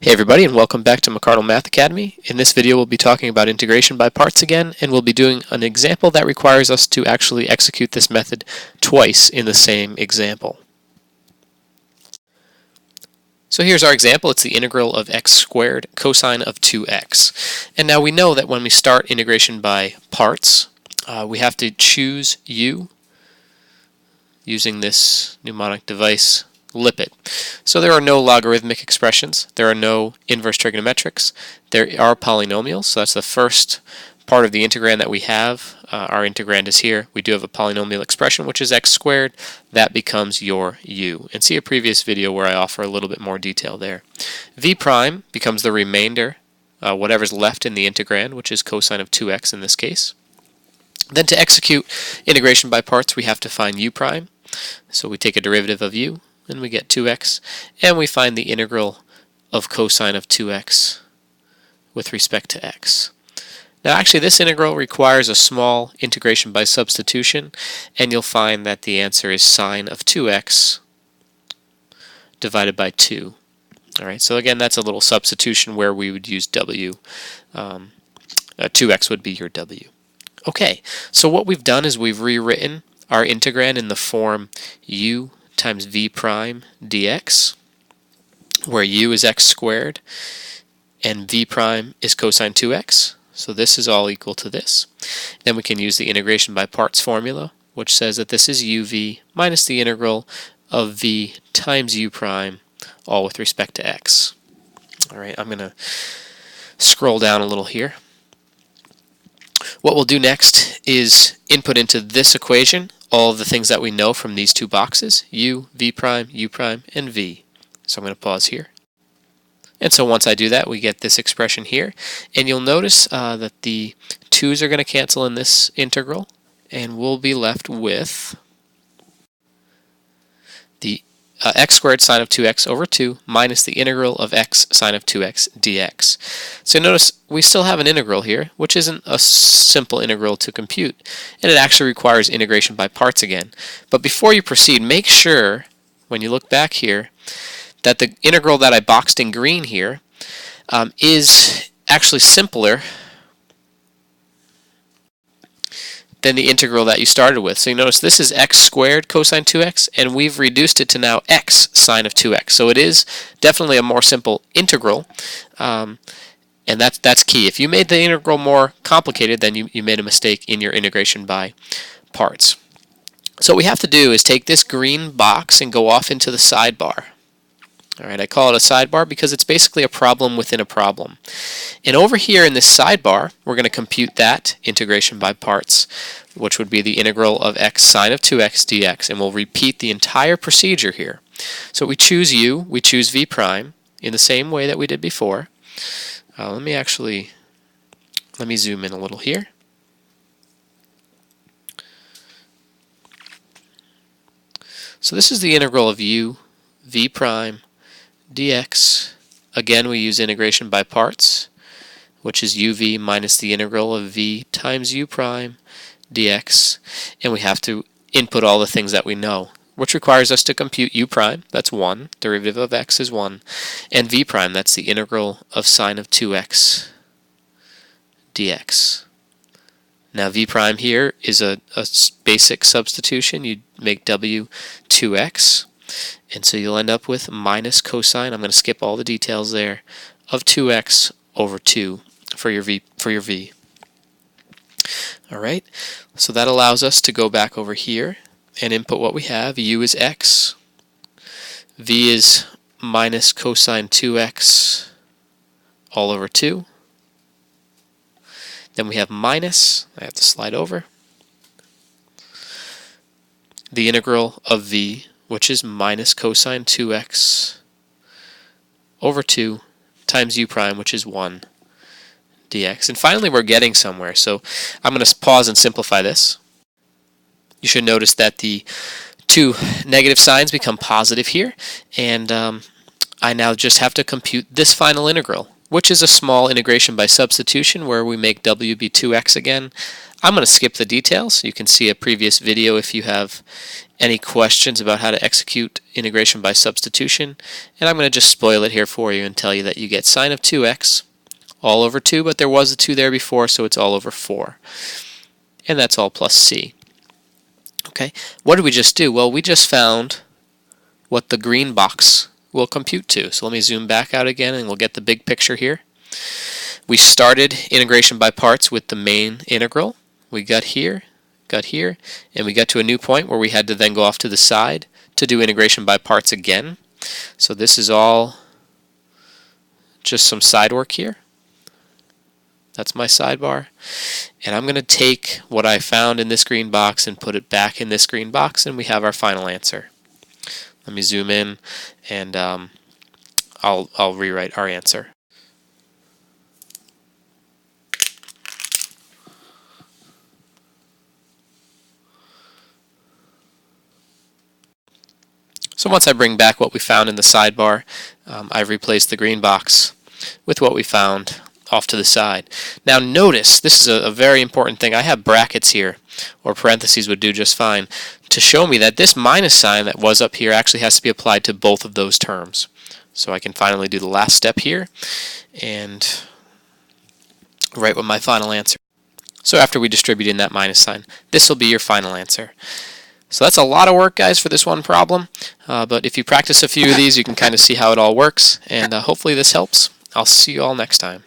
Hey everybody, and welcome back to McArdle Math Academy. In this video we'll be talking about integration by parts again, and we'll be doing an example that requires us to actually execute this method twice in the same example. So here's our example. It's the integral of x squared cosine of 2x. And now we know that when we start integration by parts, we have to choose u using this mnemonic device Lipit. So there are no logarithmic expressions, there are no inverse trigonometrics, there are polynomials, so that's the first part of the integrand that we have. Our integrand is here. We do have a polynomial expression which is x squared. That becomes your u. And see a previous video where I offer a little bit more detail there. V prime becomes the remainder, whatever's left in the integrand, which is cosine of 2x in this case. Then to execute integration by parts we have to find u prime. So we take a derivative of u, and we get 2x, and we find the integral of cosine of 2x with respect to x. Now actually this integral requires a small integration by substitution, and you'll find that the answer is sine of 2x divided by 2. Alright, so again that's a little substitution where we would use w. 2x would be your w. Okay, so what we've done is we've rewritten our integrand in the form u times v prime dx, where u is x squared and v prime is cosine 2x. So this is all equal to this. Then we can use the integration by parts formula, which says that this is uv minus the integral of v times u prime, all with respect to x. Alright, I'm going to scroll down a little here. What we'll do next is input into this equation all of the things that we know from these two boxes, u prime, and v. So I'm going to pause here. And so once I do that, we get this expression here. And you'll notice that the 2's are going to cancel in this integral, and we'll be left with the x squared sine of 2x over 2 minus the integral of x sine of 2x dx. So notice we still have an integral here, which isn't a simple integral to compute, and it actually requires integration by parts again. But before you proceed, make sure, when you look back here, that the integral that I boxed in green here is actually simpler than the integral that you started with. So you notice this is x squared cosine 2x, and we've reduced it to now x sine of 2x. So it is definitely a more simple integral, and that's key. If you made the integral more complicated, then you made a mistake in your integration by parts. So what we have to do is take this green box and go off into the sidebar. Alright, I call it a sidebar because it's basically a problem within a problem. And over here in this sidebar, we're going to compute that integration by parts, which would be the integral of x sine of 2x dx, and we'll repeat the entire procedure here. So we choose u, we choose v prime, in the same way that we did before. Let me zoom in a little here. So this is the integral of u, v prime, dx. Again, we use integration by parts, which is uv minus the integral of v times u prime dx, and we have to input all the things that we know, which requires us to compute u prime, that's 1, derivative of x is 1, and v prime, that's the integral of sine of 2x dx. Now v prime here is a basic substitution. You make w 2x, and so you'll end up with minus cosine, I'm going to skip all the details there, of 2x over 2 for your v. Alright, so that allows us to go back over here and input what we have. U is x, v is minus cosine 2x all over 2. Then we have minus, I have to slide over, the integral of v, which is minus cosine 2x over 2 times u prime, which is 1 dx. And finally we're getting somewhere, so I'm going to pause and simplify this. You should notice that the two negative signs become positive here, and I now just have to compute this final integral, which is a small integration by substitution where we make w be 2x again. I'm going to skip the details. You can see a previous video if you have any questions about how to execute integration by substitution, and I'm going to just spoil it here for you and tell you that you get sine of 2x all over 2, but there was a 2 there before, so it's all over 4. And that's all plus c. Okay, what did we just do? Well, we just found what the green box will compute to. So let me zoom back out again and we'll get the big picture here. We started integration by parts with the main integral. We got here, and we got to a new point where we had to then go off to the side to do integration by parts again. So this is all just some side work here. That's my sidebar. And I'm going to take what I found in this green box and put it back in this green box, and we have our final answer. Let me zoom in, and I'll rewrite our answer. So once I bring back what we found in the sidebar, I've replaced the green box with what we found off to the side. Now notice, this is a very important thing. I have brackets here, or parentheses would do just fine, to show me that this minus sign that was up here actually has to be applied to both of those terms. So I can finally do the last step here and write with my final answer. So after we distribute in that minus sign, this will be your final answer. So that's a lot of work, guys, for this one problem, but if you practice a few of these, you can kind of see how it all works, and hopefully this helps. I'll see you all next time.